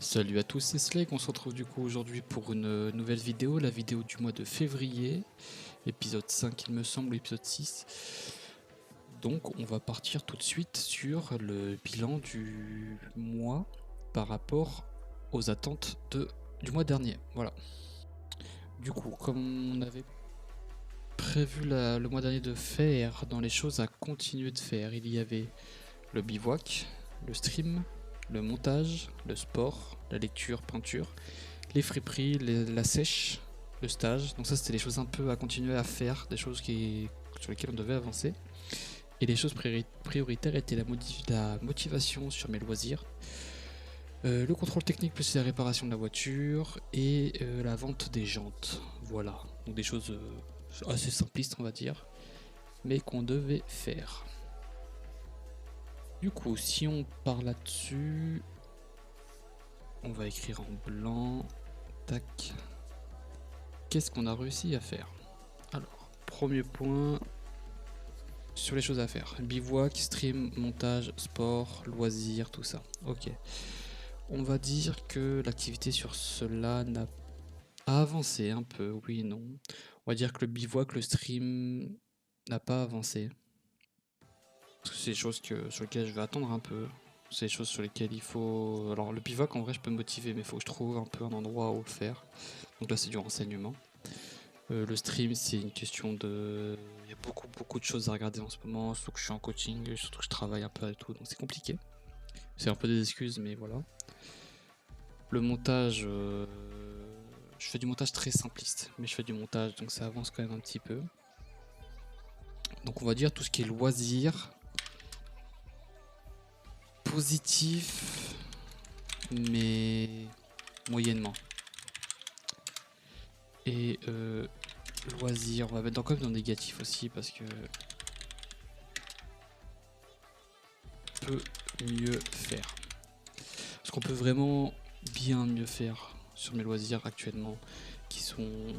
Salut à tous, c'est Slake, on se retrouve du coup aujourd'hui pour une nouvelle vidéo, la vidéo du mois de février, épisode 5 il me semble, épisode 6. Donc on va partir tout de suite sur le bilan du mois par rapport aux attentes du mois dernier. Voilà. Du coup, comme on avait prévu le mois dernier de faire dans les choses à continuer de faire, il y avait le bivouac, le stream, le montage, le sport, la lecture, peinture, les friperies, la sèche, le stage. Donc ça c'était les choses un peu à continuer à faire, des choses sur lesquelles on devait avancer. Et les choses prioritaires étaient la motivation sur mes loisirs, le contrôle technique plus la réparation de la voiture et la vente des jantes. Voilà, donc des choses assez simplistes on va dire, mais qu'on devait faire. Du coup, si on part là-dessus, on va écrire en blanc. Tac. Qu'est-ce qu'on a réussi à faire? Alors, premier point sur les choses à faire. Bivouac, stream, montage, sport, loisirs, tout ça. Ok. On va dire que l'activité sur cela n'a pas avancé un peu, oui et non. On va dire que le bivouac, le stream n'a pas avancé. Parce que c'est des choses sur lesquelles je vais attendre un peu. C'est des choses sur lesquelles il faut... Alors le bivouac en vrai je peux me motiver mais il faut que je trouve un peu un endroit où le faire. Donc là c'est du renseignement. Le stream c'est une question de... Il y a beaucoup de choses à regarder en ce moment, surtout que je suis en coaching, surtout que je travaille un peu et tout, donc c'est compliqué. C'est un peu des excuses mais voilà. Le montage... Je fais du montage très simpliste, mais je fais du montage donc ça avance quand même un petit peu. Donc on va dire tout ce qui est loisirs, positif, mais moyennement. Et loisirs, on va mettre quand même dans négatif aussi parce que peut mieux faire. Parce qu'on peut vraiment bien mieux faire sur mes loisirs actuellement, qui sont...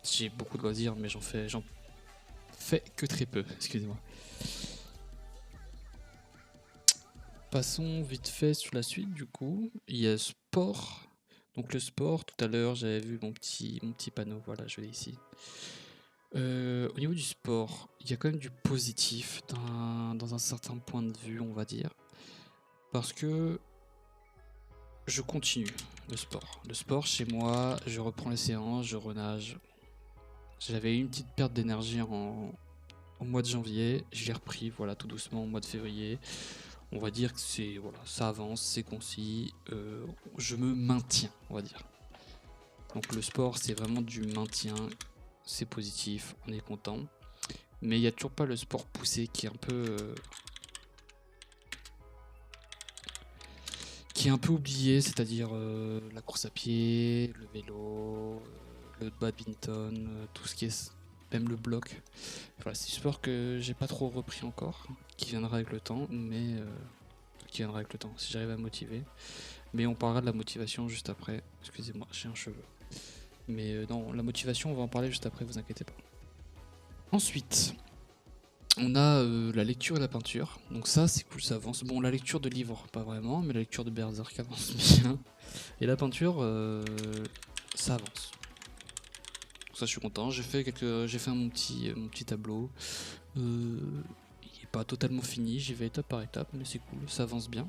J'ai beaucoup de loisirs, mais j'en fais que très peu, excusez-moi. Passons vite fait sur la suite du coup. Il y a sport. Donc le sport, tout à l'heure j'avais vu mon petit panneau, voilà je l'ai ici. Au niveau du sport, il y a quand même du positif dans un certain point de vue on va dire. Parce que je continue le sport. Le sport chez moi, je reprends les séances, je renage. J'avais eu une petite perte d'énergie au mois de janvier, je l'ai repris voilà tout doucement au mois de février. On va dire que c'est voilà, ça avance, c'est concis, je me maintiens, on va dire. Donc le sport, c'est vraiment du maintien, c'est positif, on est content. Mais il n'y a toujours pas le sport poussé qui est un peu oublié, c'est-à-dire la course à pied, le vélo, le badminton, tout ce qui est même le bloc. Voilà, c'est du sport que j'ai pas trop repris encore, qui viendra avec le temps, mais si j'arrive à me motiver. Mais on parlera de la motivation juste après. Excusez-moi, j'ai un cheveu. Mais non, la motivation, on va en parler juste après, vous inquiétez pas. Ensuite, on a la lecture et la peinture. Donc ça, c'est cool, ça avance. Bon, la lecture de livres, pas vraiment, mais la lecture de Berserk avance bien. Et la peinture, ça avance. Donc ça, je suis content. J'ai fait mon petit tableau. Il est pas totalement fini, j'y vais étape par étape, mais c'est cool, ça avance bien.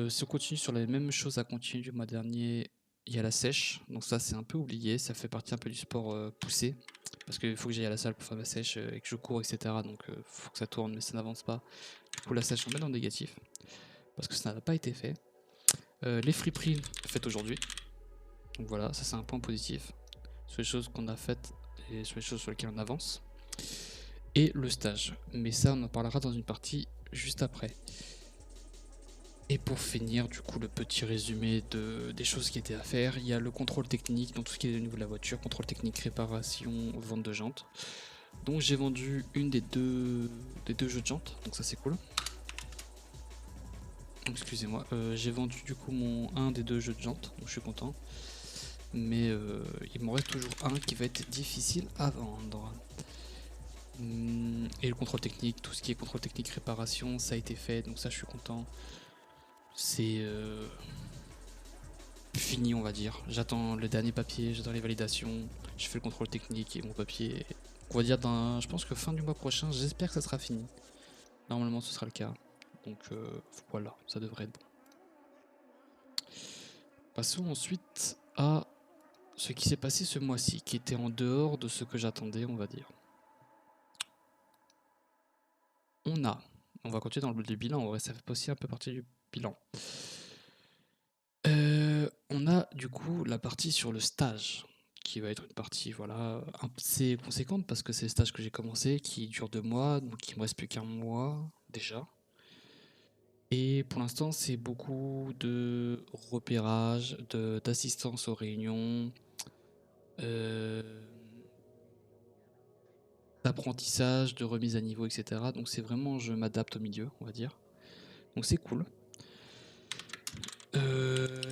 Si on continue sur les mêmes choses à continuer du mois dernier, il y a la sèche, donc ça c'est un peu oublié, ça fait partie un peu du sport poussé, parce qu'il faut que j'aille à la salle pour faire ma sèche et que je cours, etc. Donc faut que ça tourne, mais ça n'avance pas. Du coup la sèche on met dans le négatif, parce que ça n'a pas été fait. Les friperies faites aujourd'hui, donc voilà, ça c'est un point positif, sur les choses qu'on a faites et sur les choses sur lesquelles on avance. Et le stage, mais ça on en parlera dans une partie juste après. Et pour finir, du coup, le petit résumé des choses qui étaient à faire, il y a le contrôle technique, donc tout ce qui est au niveau de la voiture, contrôle technique, réparation, vente de jantes. Donc j'ai vendu une des deux jeux de jantes, donc ça c'est cool. Excusez-moi, j'ai vendu du coup un des deux jeux de jantes, donc je suis content. Mais il m'en reste toujours un qui va être difficile à vendre. Et le contrôle technique, tout ce qui est contrôle technique, réparation, ça a été fait, donc ça je suis content. C'est fini, on va dire. J'attends le dernier papier, j'attends les validations, je fais le contrôle technique et mon papier. On va dire je pense que fin du mois prochain, j'espère que ça sera fini. Normalement, ce sera le cas. Donc voilà, ça devrait être bon. Passons ensuite à ce qui s'est passé ce mois-ci, qui était en dehors de ce que j'attendais, on va dire. On va continuer dans le bilan, en vrai, ça fait aussi un peu partie du bilan. On a du coup la partie sur le stage, qui va être une partie voilà, assez conséquente parce que c'est le stage que j'ai commencé, qui dure 2 mois, donc il me reste plus qu'un mois déjà. Et pour l'instant, c'est beaucoup de repérage, d'assistance aux réunions, euh, d'apprentissage, de remise à niveau, etc. Donc c'est vraiment, je m'adapte au milieu, on va dire. Donc c'est cool.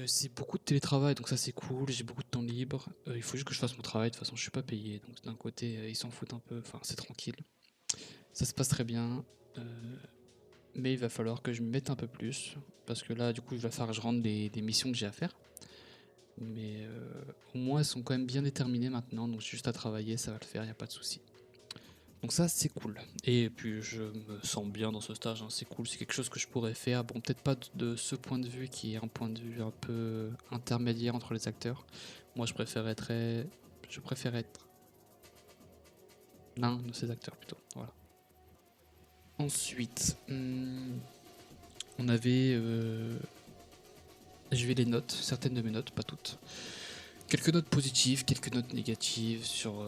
C'est beaucoup de télétravail, donc ça c'est cool, j'ai beaucoup de temps libre. Il faut juste que je fasse mon travail, de toute façon je suis pas payé, donc d'un côté ils s'en foutent un peu, enfin c'est tranquille. Ça se passe très bien, mais il va falloir que je me mette un peu plus, parce que là du coup il va falloir que je rende des missions que j'ai à faire. Mais au moins elles sont quand même bien déterminées maintenant, donc j'ai juste à travailler, ça va le faire, il n'y a pas de souci. Donc ça c'est cool. Et puis je me sens bien dans ce stage, hein, c'est cool, c'est quelque chose que je pourrais faire. Bon, peut-être pas de ce point de vue qui est un point de vue un peu intermédiaire entre les acteurs. Moi je préfère être l'un de ces acteurs plutôt. Voilà. Ensuite, on avait je vais les notes, certaines de mes notes, pas toutes. Quelques notes positives, quelques notes négatives sur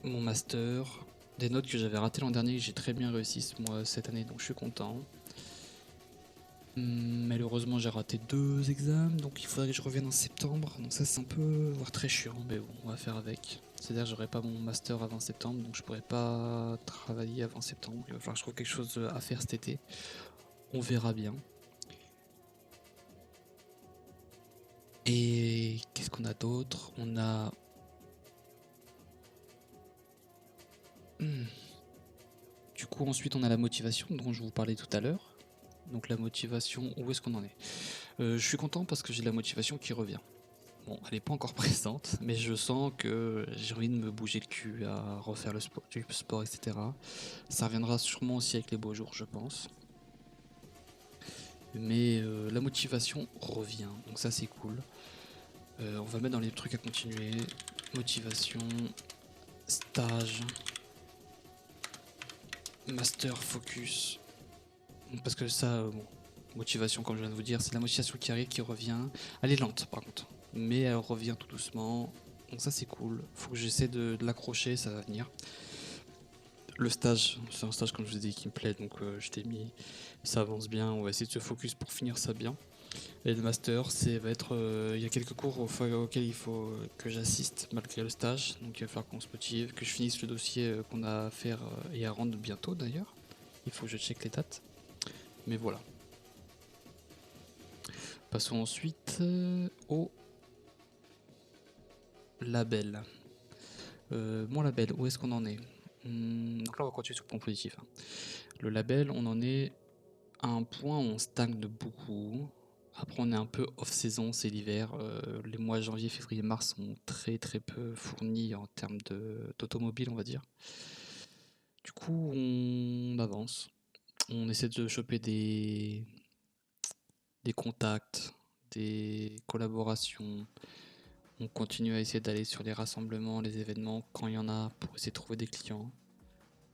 mon master, des notes que j'avais ratées l'an dernier, que j'ai très bien réussi moi cette année, donc je suis content. Malheureusement, j'ai raté 2 examens, donc il faudrait que je revienne en septembre. Donc ça, c'est un peu voire très chiant, mais bon, on va faire avec. C'est-à-dire que j'aurai pas mon master avant septembre, donc je pourrai pas travailler avant septembre. Il va falloir que je trouve quelque chose à faire cet été. On verra bien. Et qu'est-ce qu'on a d'autre? On a... Du coup, ensuite, on a la motivation dont je vous parlais tout à l'heure. Donc la motivation, où est-ce qu'on en est? Je suis content parce que j'ai la motivation qui revient. Bon, elle n'est pas encore présente, mais je sens que j'ai envie de me bouger le cul à refaire du sport, etc. Ça reviendra sûrement aussi avec les beaux jours, je pense. Mais la motivation revient, donc ça c'est cool. On va mettre dans les trucs à continuer. Motivation, stage, master, focus. Parce que ça, bon, motivation, comme je viens de vous dire, c'est la motivation qui arrive, qui revient. Elle est lente par contre, mais elle revient tout doucement. Donc ça c'est cool. Faut que j'essaie de l'accrocher, ça va venir. Le stage, c'est un stage comme je vous ai dit qui me plaît, donc je t'ai mis, ça avance bien, on va essayer de se focus pour finir ça bien. Et le master, va être, il y a quelques cours auxquels il faut que j'assiste malgré le stage, donc il va falloir qu'on se motive, que je finisse le dossier qu'on a à faire et à rendre bientôt d'ailleurs. Il faut que je check les dates, mais voilà. Passons ensuite au label. Mon label, où est-ce qu'on en est? Donc là on va continuer sur le point positif, hein. Le label, on en est à un point où on stagne beaucoup. Après on est un peu off-saison, c'est l'hiver. Les mois janvier, février, mars sont très très peu fournis en termes d'automobile, on va dire. Du coup on avance. On essaie de choper des contacts, des collaborations. On continue à essayer d'aller sur les rassemblements, les événements quand il y en a pour essayer de trouver des clients.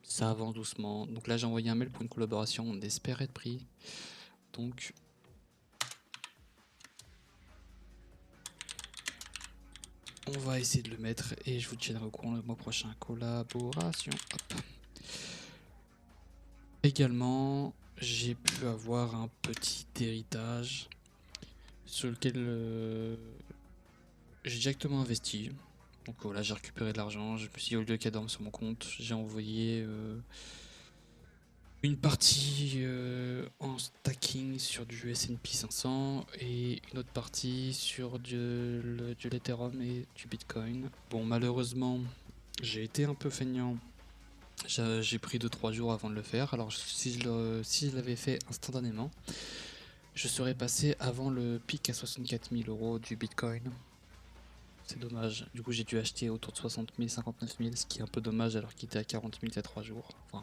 Ça avance doucement. Donc là j'ai envoyé un mail pour une collaboration, on espère être pris. Donc on va essayer de le mettre et je vous tiendrai au courant le mois prochain. Collaboration. Hop. Également, j'ai pu avoir un petit héritage sur lequel j'ai directement investi. Donc voilà, j'ai récupéré de l'argent. Je me suis dit, au lieu qu'elle dorme sur mon compte, j'ai envoyé une partie en stacking sur du S&P 500 et une autre partie sur de l'Ethereum et du Bitcoin. Bon, malheureusement, j'ai été un peu feignant. J'ai pris 2-3 jours avant de le faire. Alors si je l'avais fait instantanément, Je serais passé avant le pic à 64 000 euros du Bitcoin. C'est dommage. Du coup, j'ai dû acheter autour de 60 000, 59 000, ce qui est un peu dommage alors qu'il était à 40 000 il y a 3 jours. Enfin,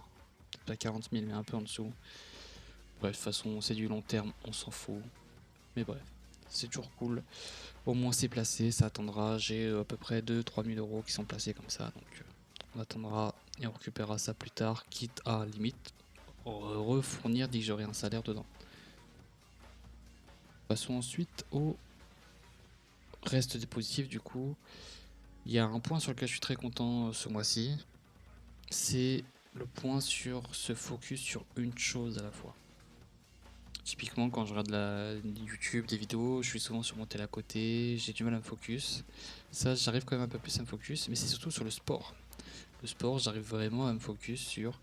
peut-être pas 40 000, mais un peu en dessous. Bref, de toute façon, c'est du long terme, on s'en fout. Mais bref, c'est toujours cool. Au moins, c'est placé, ça attendra. J'ai à peu près 2-3 000 euros qui sont placés comme ça. Donc, on attendra et on récupérera ça plus tard, quitte à limite refournir dès que j'aurai un salaire dedans. Passons ensuite au reste des positifs du coup. Il y a un point sur lequel je suis très content ce mois-ci, c'est le point sur se focus sur une chose à la fois. Typiquement quand je regarde YouTube, des vidéos, je suis souvent sur mon tel à côté, j'ai du mal à me focus. Ça j'arrive quand même un peu plus à me focus, mais c'est surtout sur le sport. Le sport, j'arrive vraiment à me focus sur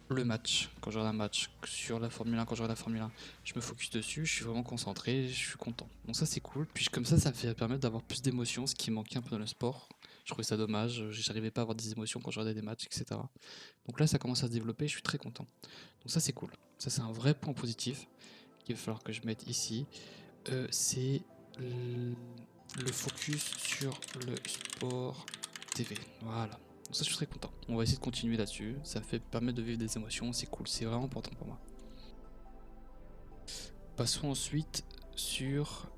le match, quand je regarde un match, sur la Formule 1, quand je regarde la Formule 1, je me focus dessus, je suis vraiment concentré, je suis content. Donc ça c'est cool, puis comme ça me fait permettre d'avoir plus d'émotions, ce qui manquait un peu dans le sport. Je trouvais ça dommage, j'arrivais pas à avoir des émotions quand je regardais des matchs, etc. Donc là ça commence à se développer, je suis très content. Donc ça c'est cool, ça c'est un vrai point positif qu'il va falloir que je mette ici. C'est le focus sur le sport TV, voilà. Donc ça je suis très content. On va essayer de continuer là-dessus. Ça me fait permettre de vivre des émotions, c'est cool, c'est vraiment important pour moi. Passons ensuite sur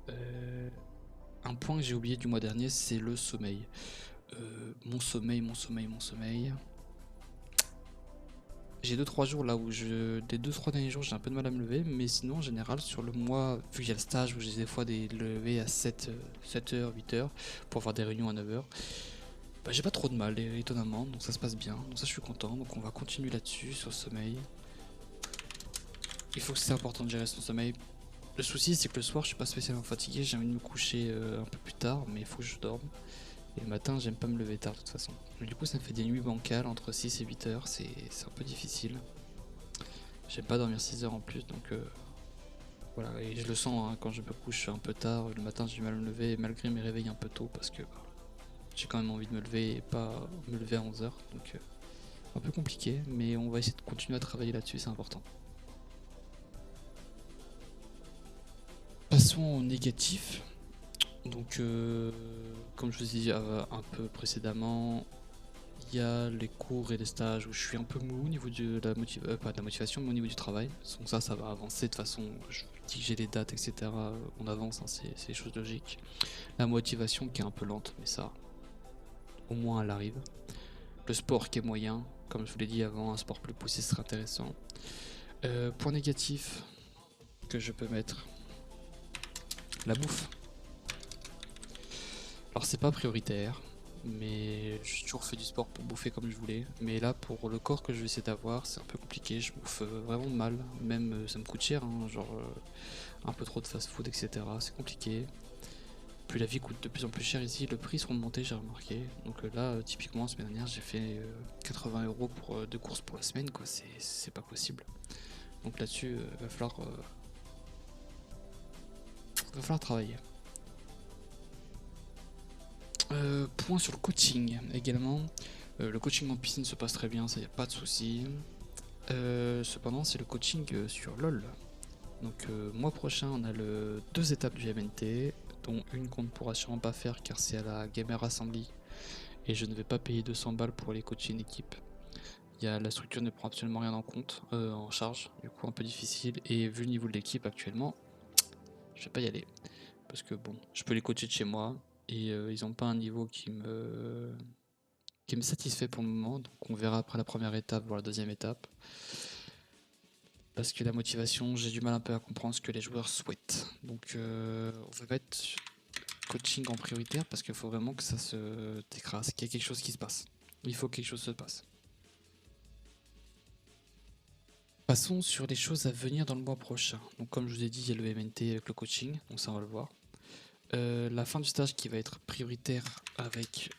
un point que j'ai oublié du mois dernier, c'est le sommeil. Mon sommeil. J'ai 2-3 jours là où des 2-3 derniers jours j'ai un peu de mal à me lever, mais sinon en général sur le mois, vu qu'il y a le stage où j'ai des fois des levées à 7h, 8h pour avoir des réunions à 9h, bah, j'ai pas trop de mal étonnamment, donc ça se passe bien, donc ça je suis content, donc on va continuer là-dessus sur le sommeil. Il faut que c'est important de gérer son sommeil. Le souci c'est que le soir je suis pas spécialement fatigué, j'ai envie de me coucher un peu plus tard, mais il faut que je dorme. Et le matin j'aime pas me lever tard de toute façon. Mais du coup ça me fait des nuits bancales entre 6 et 8 heures, c'est un peu difficile. J'aime pas dormir 6 heures en plus, donc voilà, et je le sens hein, quand je me couche un peu tard, le matin j'ai du mal à me lever malgré mes réveils un peu tôt parce que j'ai quand même envie de me lever et pas me lever à 11 heures, donc un peu compliqué, mais on va essayer de continuer à travailler là-dessus, c'est important. Passons au négatif. Donc, comme je vous ai dit un peu précédemment, il y a les cours et les stages où je suis un peu mou au niveau de la pas de la motivation, mais au niveau du travail. Donc ça va avancer de toute façon. Je vous dis que j'ai les dates, etc. On avance, hein, c'est des choses logiques. La motivation qui est un peu lente, mais ça, au moins elle arrive. Le sport qui est moyen, comme je vous l'ai dit avant, un sport plus poussé serait intéressant. Point négatif que je peux mettre, la bouffe. Alors c'est pas prioritaire, mais j'ai toujours fait du sport pour bouffer comme je voulais. Mais là, pour le corps que je vais essayer d'avoir, c'est un peu compliqué. Je bouffe vraiment mal. Même ça me coûte cher, hein, genre un peu trop de fast-food, etc. C'est compliqué. Puis la vie coûte de plus en plus cher ici. Le prix sont montés, j'ai remarqué. Donc là, typiquement, la semaine dernière, j'ai fait 80 euros pour 2 courses pour la semaine, quoi. C'est pas possible. Donc là-dessus, va falloir travailler. Point sur le coaching également. Le coaching en piscine se passe très bien, ça y a pas de souci. Cependant, c'est le coaching sur LoL. Donc, mois prochain, on a 2 étapes du MNT, dont une qu'on ne pourra sûrement pas faire car c'est à la Gamer Assembly et je ne vais pas payer 200 balles pour aller coacher une équipe. La structure ne prend absolument rien en compte, en charge, du coup un peu difficile. Et vu le niveau de l'équipe actuellement, je vais pas y aller parce que bon, je peux les coacher de chez moi et ils ont pas un niveau qui me satisfait pour le moment, donc on verra après la première étape, voire la deuxième étape. Parce que la motivation, j'ai du mal un peu à comprendre ce que les joueurs souhaitent. Donc on va mettre coaching en prioritaire parce qu'il faut vraiment que ça se décrase, qu'il y ait quelque chose qui se passe. Il faut que quelque chose se passe. Passons sur les choses à venir dans le mois prochain. Donc comme je vous ai dit, il y a le MNT avec le coaching, donc ça on va le voir. La fin du stage qui va être prioritaire avec...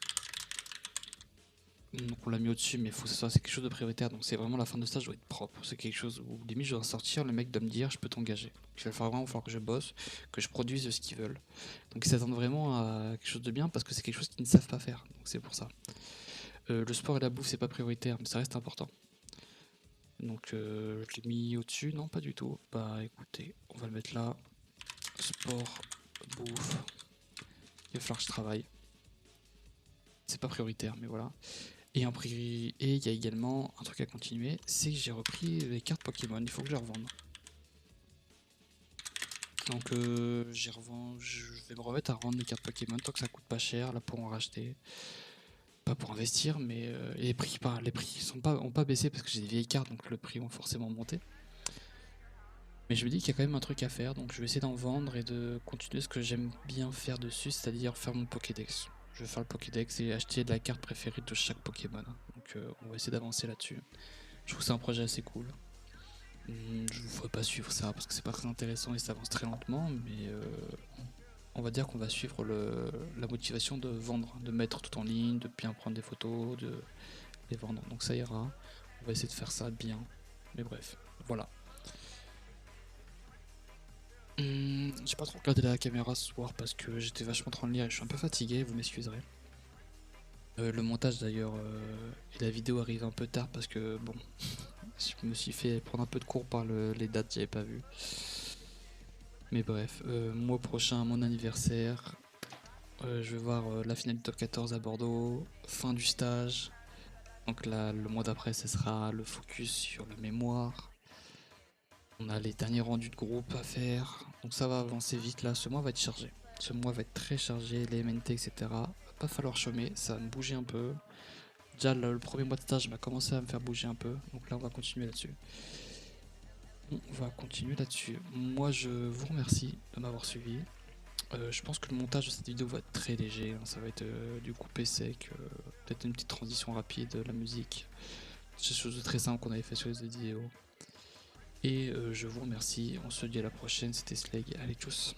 Donc on l'a mis au-dessus, mais il faut que c'est quelque chose de prioritaire. Donc c'est vraiment la fin de stage doit être propre. C'est quelque chose où limite je dois sortir, le mec doit me dire je peux t'engager. Il va falloir que je bosse, que je produise ce qu'ils veulent. Donc ils s'attendent vraiment à quelque chose de bien parce que c'est quelque chose qu'ils ne savent pas faire. Donc c'est pour ça. Le sport et la bouffe c'est pas prioritaire, mais ça reste important. Donc je l'ai mis au-dessus, non pas du tout. Bah écoutez, on va le mettre là. Sport, bouffe. Il va falloir que je travaille. C'est pas prioritaire, mais voilà. Et il y a également un truc à continuer, c'est que j'ai repris les cartes Pokémon, il faut que je les revende. Donc je vais me remettre à revendre les cartes Pokémon tant que ça coûte pas cher là pour en racheter. Pas pour investir, mais les prix ont pas baissé parce que j'ai des vieilles cartes, donc le prix vont forcément monter. Mais je me dis qu'il y a quand même un truc à faire, donc je vais essayer d'en vendre et de continuer ce que j'aime bien faire dessus, c'est-à-dire faire mon Pokédex. Je vais faire le Pokédex et acheter la carte préférée de chaque Pokémon. Donc on va essayer d'avancer là-dessus. Je trouve que c'est un projet assez cool. Je vous ferai pas suivre ça parce que c'est pas très intéressant et ça avance très lentement, mais on va dire qu'on va suivre la motivation de vendre, de mettre tout en ligne, de bien prendre des photos, de les vendre. Donc ça ira. On va essayer de faire ça bien. Mais bref, voilà. J'ai pas trop regardé la caméra ce soir parce que j'étais vachement en train de lire et je suis un peu fatigué, vous m'excuserez. Le montage d'ailleurs et la vidéo arrive un peu tard parce que bon, je me suis fait prendre un peu de cours par les dates, j'avais pas vu. Mais bref, mois prochain, mon anniversaire, je vais voir la finale du top 14 à Bordeaux, fin du stage. Donc là, le mois d'après, ce sera le focus sur la mémoire. On a les derniers rendus de groupe à faire. Donc ça va avancer vite là. Ce mois va être chargé. Ce mois va être très chargé, les MNT, etc. Va pas falloir chômer, ça va me bouger un peu. Déjà, le premier mois de stage m'a commencé à me faire bouger un peu. Donc là, on va continuer là-dessus. On va continuer là-dessus. Moi, je vous remercie de m'avoir suivi. Je pense que le montage de cette vidéo va être très léger, hein. Ça va être du coupé sec, peut-être une petite transition rapide, la musique. C'est quelque chose de très simple qu'on avait fait sur les autres vidéos. Et je vous remercie, on se dit à la prochaine, c'était Slag, allez tchuss.